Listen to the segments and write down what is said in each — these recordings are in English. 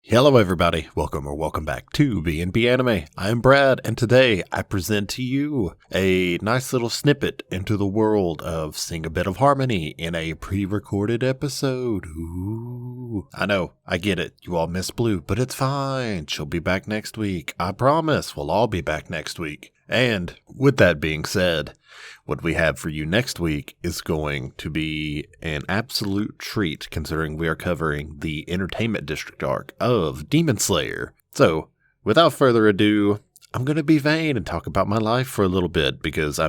Hello everybody, welcome back to BnB Anime. I'm Brad, and today I present to you a nice little snippet into the world of Sing a Bit of Harmony in a pre-recorded episode. Ooh. I know, I get it, you all miss Blue, but it's fine. She'll be back next week. I promise, we'll all be back next week. And with that being said, what we have for you next week is going to be an absolute treat, considering we are covering the Entertainment District arc of Demon Slayer. So, without further ado, I'm going to be vain and talk about my life for a little bit, because,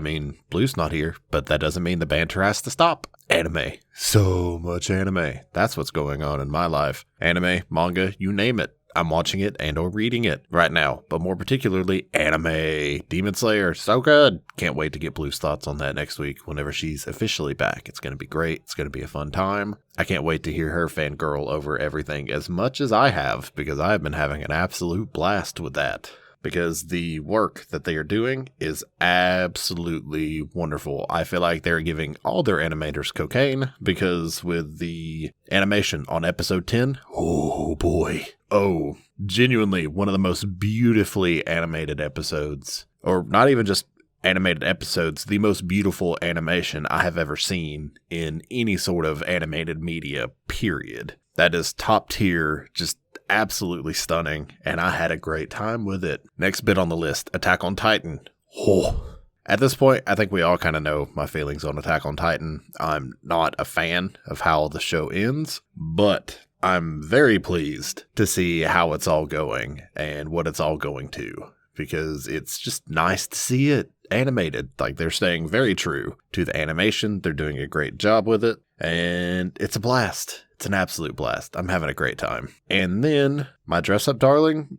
Blue's not here, but that doesn't mean the banter has to stop. Anime. So much anime. That's what's going on in my life. Anime, manga, you name it. I'm watching it and or reading it right now, but more particularly anime. Demon Slayer, so good. Can't wait to get Blue's thoughts on that next week whenever she's officially back. It's going to be great. It's going to be a fun time. I can't wait to hear her fangirl over everything as much as I have, because I have been having an absolute blast with that. Because the work that they are doing is absolutely wonderful. I feel like they're giving all their animators cocaine, because with the animation on episode 10, oh boy. Oh, genuinely one of the most beautifully animated episodes, or not even just animated episodes, the most beautiful animation I have ever seen in any sort of animated media, period. That is top tier, just absolutely stunning, and I had a great time with it. Next bit on the list, Attack on Titan. Oh. At this point, I think we all kind of know my feelings on Attack on Titan. I'm not a fan of how the show ends, but I'm very pleased to see how it's all going and what it's all going to, because it's just nice to see it animated. Like, they're staying very true to the animation. They're doing a great job with it, and it's a blast. It's an absolute blast. I'm having a great time. And then, my dress-up darling,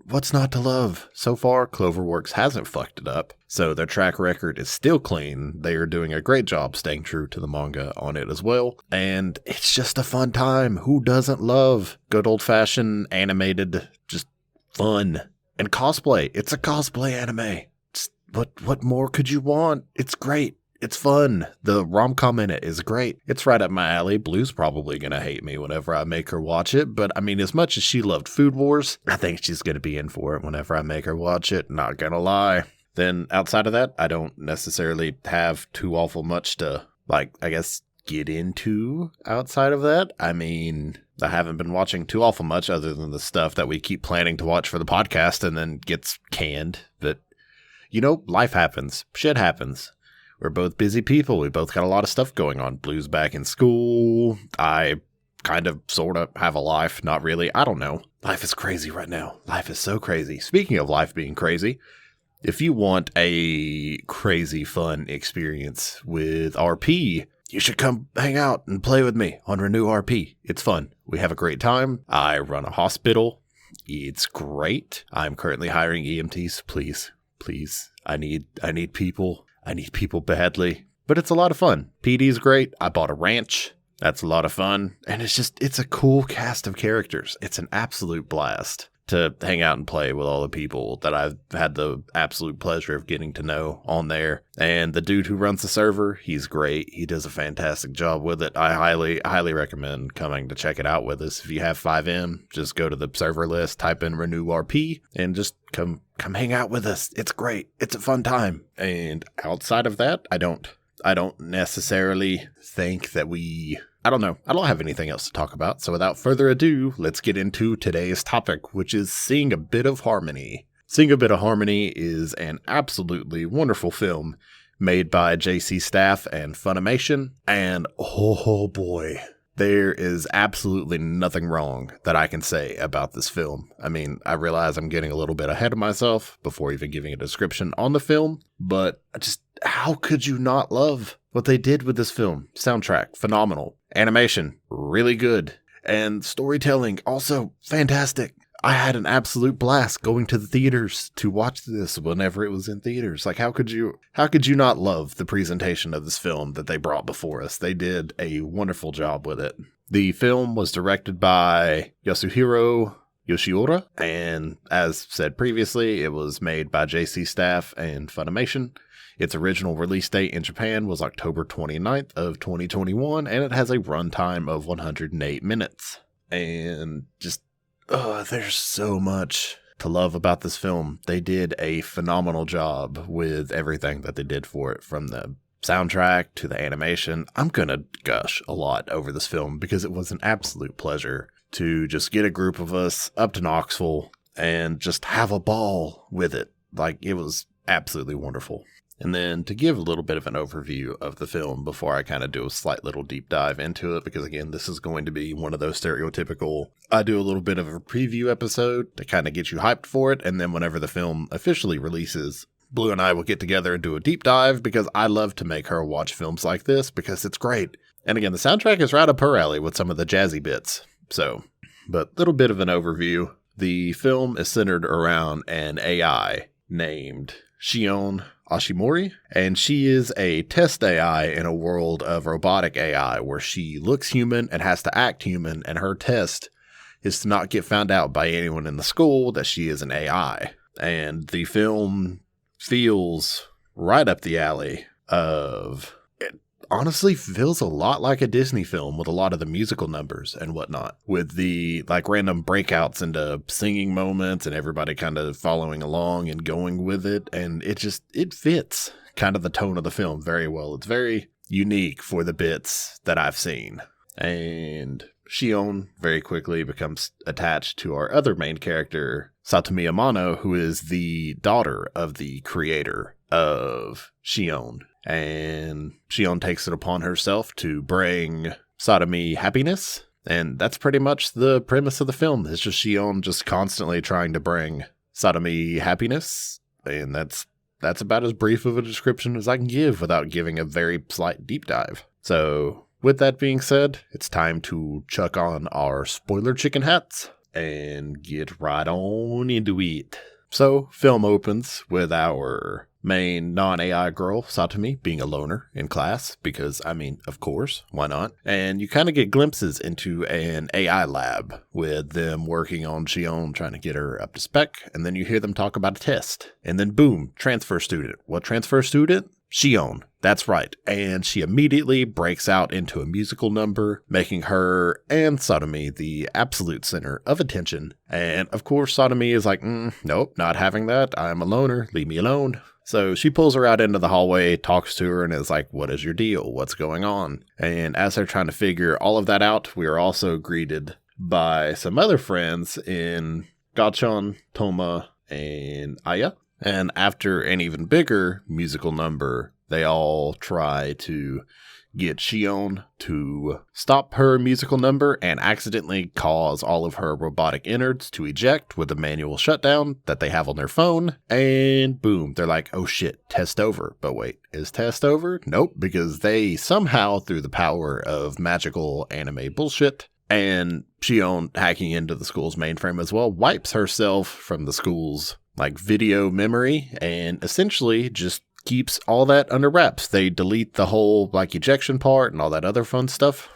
what's not to love? So far, Cloverworks hasn't fucked it up, so their track record is still clean. They are doing a great job staying true to the manga on it as well, and it's just a fun time. Who doesn't love good old-fashioned animated, just fun? And cosplay. It's a cosplay anime. Just, what more could you want? It's great. It's fun. The rom-com in it is great. It's right up my alley. Blue's probably going to hate me whenever I make her watch it, but as much as she loved Food Wars, I think she's going to be in for it whenever I make her watch it. Not going to lie. Then outside of that, I don't necessarily have too awful much to, get into outside of that. I haven't been watching too awful much other than the stuff that we keep planning to watch for the podcast and then gets canned. But, life happens. Shit happens. We're both busy people. We both got a lot of stuff going on. Blue's back in school. I kind of, sort of have a life. Not really. I don't know. Life is crazy right now. Life is so crazy. Speaking of life being crazy, if you want a crazy fun experience with RP, you should come hang out and play with me on Renew RP. It's fun. We have a great time. I run a hospital. It's great. I'm currently hiring EMTs. Please. I need people. I need people badly, but it's a lot of fun. PD's great. I bought a ranch. That's a lot of fun. And it's a cool cast of characters. It's an absolute blast to hang out and play with all the people that I've had the absolute pleasure of getting to know on there. And the dude who runs the server, he's great. He does a fantastic job with it. I highly recommend coming to check it out with us. If you have 5M, just go to the server list, type in Renew RP, and just come hang out with us. It's great. It's a fun time. And outside of that, I don't necessarily think that I don't know. I don't have anything else to talk about. So without further ado, let's get into today's topic, which is Sing a Bit of Harmony. Sing a Bit of Harmony is an absolutely wonderful film made by JC Staff and Funimation. And oh boy, there is absolutely nothing wrong that I can say about this film. I realize I'm getting a little bit ahead of myself before even giving a description on the film, but how could you not love what they did with this film? Soundtrack, phenomenal. Animation, really good. And storytelling, also fantastic. I had an absolute blast going to the theaters to watch this whenever it was in theaters. How could you not love the presentation of this film that they brought before us? They did a wonderful job with it. The film was directed by Yasuhiro Yoshiura, and as said previously, it was made by JC Staff and Funimation. Its original release date in Japan was October 29th of 2021, and it has a runtime of 108 minutes. And just, there's so much to love about this film. They did a phenomenal job with everything that they did for it, from the soundtrack to the animation. I'm gonna gush a lot over this film because it was an absolute pleasure to just get a group of us up to Knoxville and just have a ball with it. Like, it was absolutely wonderful. And then to give a little bit of an overview of the film before I kind of do a slight little deep dive into it, because again, this is going to be one of those stereotypical, I do a little bit of a preview episode to kind of get you hyped for it, and then whenever the film officially releases, Blue and I will get together and do a deep dive, because I love to make her watch films like this because it's great. And again, the soundtrack is right up her alley with some of the jazzy bits. So, but little bit of an overview. The film is centered around an AI named Shion Ashimori, and she is a test AI in a world of robotic AI where she looks human and has to act human, and her test is to not get found out by anyone in the school that she is an AI. And the film feels right up the alley of... It honestly feels a lot like a Disney film with a lot of the musical numbers and whatnot, with the like random breakouts into singing moments and everybody kind of following along and going with it. And it fits kind of the tone of the film very well. It's very unique for the bits that I've seen. And Shion very quickly becomes attached to our other main character, Satomi Amano, who is the daughter of the creator of Shion. And Shion takes it upon herself to bring Satomi happiness. And that's pretty much the premise of the film. It's just Shion just constantly trying to bring Satomi happiness. And that's about as brief of a description as I can give without giving a very slight deep dive. So with that being said, it's time to chuck on our spoiler chicken hats and get right on into it. So, film opens with our main non-AI girl, Satomi, being a loner in class, because, I mean, of course, why not? And you kind of get glimpses into an AI lab with them working on Shion, trying to get her up to spec, and then you hear them talk about a test. And then boom, transfer student. What transfer student? Shion. That's right. And she immediately breaks out into a musical number, making her and Satomi the absolute center of attention. And of course, Satomi is like, nope, not having that. I'm a loner. Leave me alone. So she pulls her out into the hallway, talks to her, and is like, what is your deal? What's going on? And as they're trying to figure all of that out, we are also greeted by some other friends in Gachon, Toma, and Aya. And after an even bigger musical number, they all try to get Shion to stop her musical number and accidentally cause all of her robotic innards to eject with a manual shutdown that they have on their phone. And boom, they're like, oh shit, test over. But wait, is test over? Nope, because they somehow, through the power of magical anime bullshit, and Shion hacking into the school's mainframe as well, wipes herself from the school's like video memory and essentially just keeps all that under wraps. They delete the whole like ejection part and all that other fun stuff.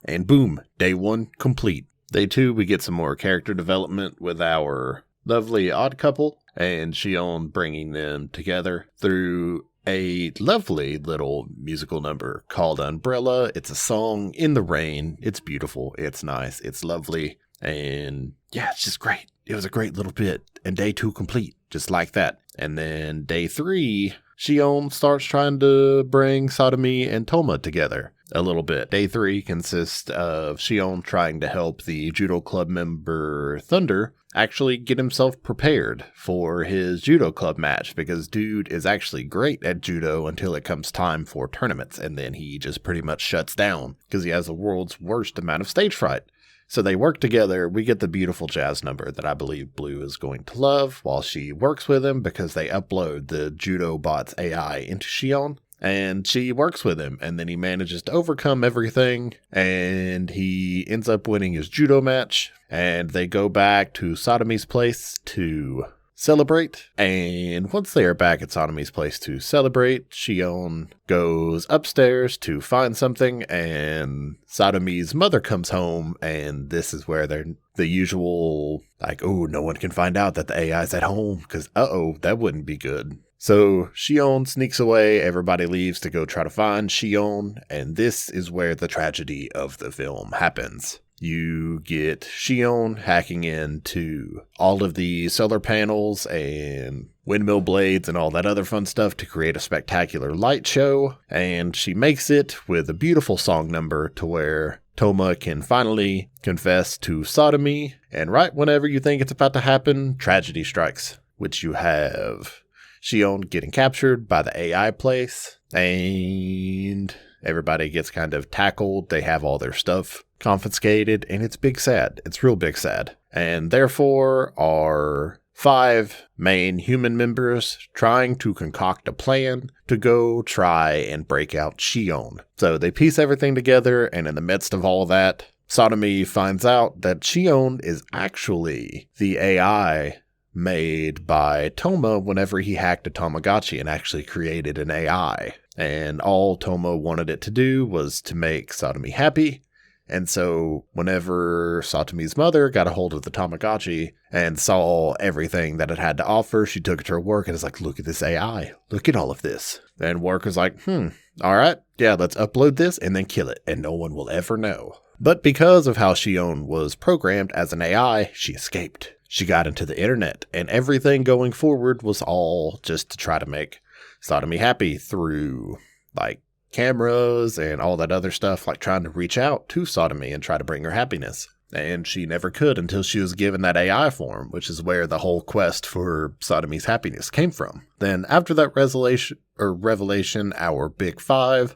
And boom, day one complete. Day two, we get some more character development with our lovely odd couple and Shion bringing them together through a lovely little musical number called Umbrella. It's a song in the rain. It's beautiful. It's nice. It's lovely. And yeah, it's just great. It was a great little bit. And day two complete, just like that. And then day three, Shion starts trying to bring Satomi and Toma together a little bit. Day three consists of Shion trying to help the judo club member Thunder actually get himself prepared for his judo club match, because dude is actually great at judo until it comes time for tournaments, and then he just pretty much shuts down because he has the world's worst amount of stage fright. So they work together. We get the beautiful jazz number that I believe Blue is going to love while she works with him, because they upload the judo bot's AI into Shion. And she works with him, and then he manages to overcome everything, and he ends up winning his judo match, and they go back to Satomi's place to celebrate. And once they are back at Satomi's place to celebrate, Shion goes upstairs to find something, and Satomi's mother comes home, and this is where they're the usual, like, oh, no one can find out that the AI's at home, because, that wouldn't be good. So Shion sneaks away, everybody leaves to go try to find Shion, and this is where the tragedy of the film happens. you get Shion hacking into all of the solar panels and windmill blades and all that other fun stuff to create a spectacular light show. And she makes it with a beautiful song number to where Toma can finally confess to sodomy. And right whenever you think it's about to happen, tragedy strikes, which you have Shion getting captured by the AI place, and everybody gets kind of tackled. They have all their stuff confiscated, and it's big sad. It's real big sad. And therefore, our 5 main human members trying to concoct a plan to go try and break out Shion. So they piece everything together, and in the midst of all that, Sodomy finds out that Shion is actually the AI made by Toma whenever he hacked a Tamagotchi and actually created an AI. And all Toma wanted it to do was to make Sodomy happy. And so whenever Sodomy's mother got a hold of the Tamagotchi and saw everything that it had to offer, she took it to her work and is like, look at this AI. Look at all of this. And work was like, all right, yeah, let's upload this and then kill it. And no one will ever know. But because of how Shion was programmed as an AI, she escaped. She got into the internet, and everything going forward was all just to try to make Sodomy happy through, like, cameras and all that other stuff, like trying to reach out to Sodomy and try to bring her happiness. And she never could until she was given that AI form, which is where the whole quest for Sodomy's happiness came from. Then after that revelation, our big 5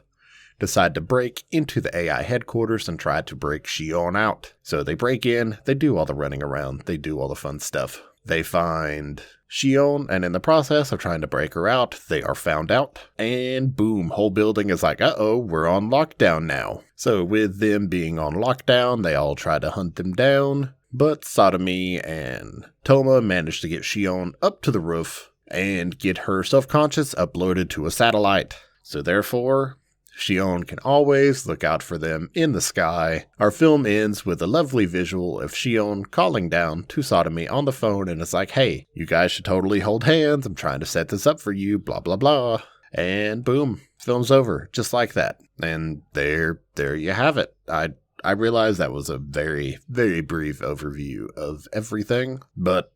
decide to break into the AI headquarters and try to break Shion out. So they break in, they do all the running around, they do all the fun stuff. They find Shion, and in the process of trying to break her out, they are found out, and boom, whole building is like, uh-oh, we're on lockdown now. So with them being on lockdown, they all try to hunt them down, but Sodomy and Toma manage to get Shion up to the roof and get her self-conscious uploaded to a satellite. So therefore, Shion can always look out for them in the sky. Our film ends with a lovely visual of Shion calling down to Sodomy on the phone, and it's like, hey, you guys should totally hold hands. I'm trying to set this up for you, blah, blah, blah. And boom, film's over, just like that. And there you have it. I realize that was a very, very brief overview of everything, but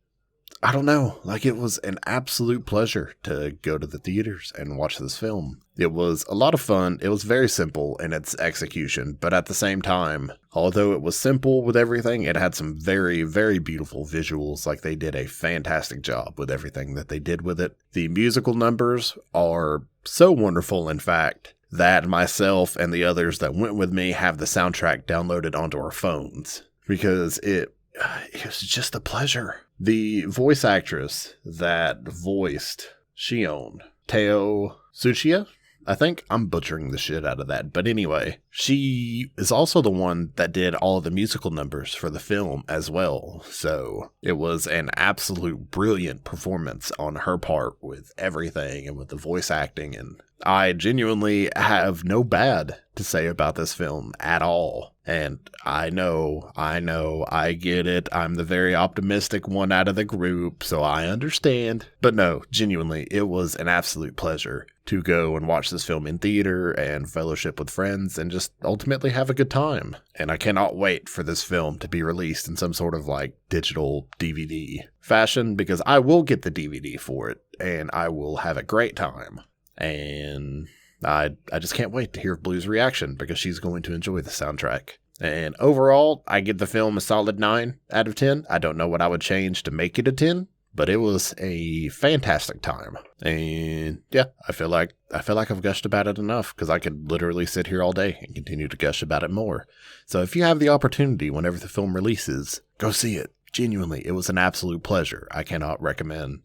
I don't know, like it was an absolute pleasure to go to the theaters and watch this film. It was a lot of fun. It was very simple in its execution, but at the same time, although it was simple with everything, it had some very, very beautiful visuals. Like they did a fantastic job with everything that they did with it. The musical numbers are so wonderful, in fact, that myself and the others that went with me have the soundtrack downloaded onto our phones because it was just a pleasure. The voice actress that voiced Shion, Teo Tsuchiya, I think I'm butchering the shit out of that. But anyway, she is also the one that did all of the musical numbers for the film as well. So it was an absolute brilliant performance on her part with everything and with the voice acting. And I genuinely have no bad to say about this film at all. And I know, I get it. I'm the very optimistic one out of the group, so I understand. But no, genuinely, it was an absolute pleasure to go and watch this film in theater and fellowship with friends and just ultimately have a good time. And I cannot wait for this film to be released in some sort of like digital DVD fashion, because I will get the DVD for it and I will have a great time. And I just can't wait to hear Blue's reaction because she's going to enjoy the soundtrack. And overall, I give the film a solid 9 out of 10. I don't know what I would change to make it a 10, but it was a fantastic time. And yeah, I feel like I've gushed about it enough because I could literally sit here all day and continue to gush about it more. So if you have the opportunity whenever the film releases, go see it. Genuinely, it was an absolute pleasure. I cannot recommend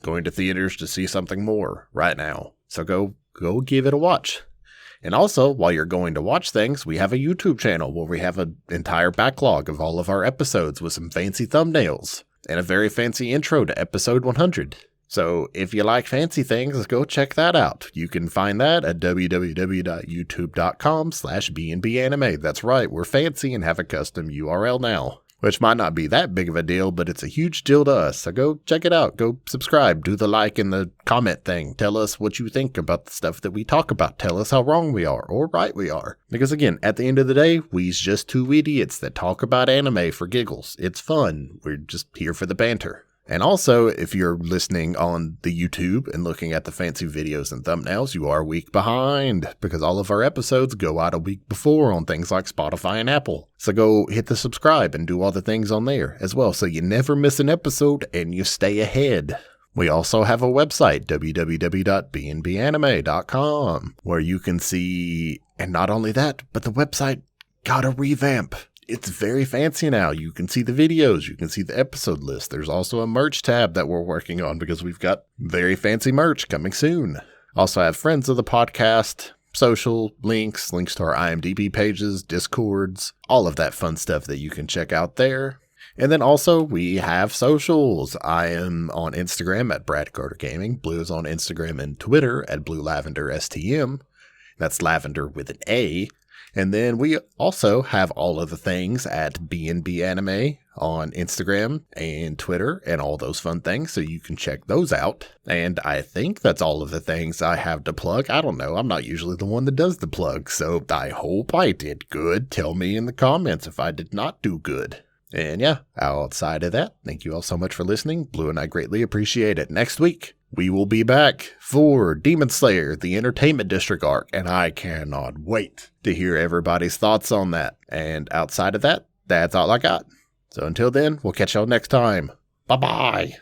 going to theaters to see something more right now. So go give it a watch. And also, while you're going to watch things, we have a YouTube channel where we have an entire backlog of all of our episodes with some fancy thumbnails and a very fancy intro to episode 100. So if you like fancy things, go check that out. You can find that at www.youtube.com/BnB Anime. That's right, we're fancy and have a custom URL now. which might not be that big of a deal, but it's a huge deal to us. So go check it out. Go subscribe. Do the like and the comment thing. Tell us what you think about the stuff that we talk about. Tell us how wrong we are or right we are. Because again, at the end of the day, we's just two idiots that talk about anime for giggles. It's fun. We're just here for the banter. And also, if you're listening on the YouTube and looking at the fancy videos and thumbnails, you are a week behind because all of our episodes go out a week before on things like Spotify and Apple. So go hit the subscribe and do all the things on there as well so you never miss an episode and you stay ahead. We also have a website, www.bnbanime.com, where you can see, and not only that, but the website got a revamp. It's very fancy now. You can see the videos. You can see the episode list. There's also a merch tab that we're working on because we've got very fancy merch coming soon. Also have friends of the podcast, social links to our IMDb pages, Discords, all of that fun stuff that you can check out there. And then also we have socials. I am on Instagram at Brad Carter Gaming. Blue is on Instagram and Twitter at Blue Lavender STM. That's lavender with an A. And then we also have all of the things at BnB Anime on Instagram and Twitter and all those fun things, so you can check those out. And I think that's all of the things I have to plug. I don't know. I'm not usually the one that does the plug, so I hope I did good. Tell me in the comments if I did not do good. And yeah, outside of that, thank you all so much for listening. Blue and I greatly appreciate it. Next week, we will be back for Demon Slayer, the Entertainment District arc, and I cannot wait to hear everybody's thoughts on that. And outside of that, that's all I got. So until then, we'll catch y'all next time. Bye-bye.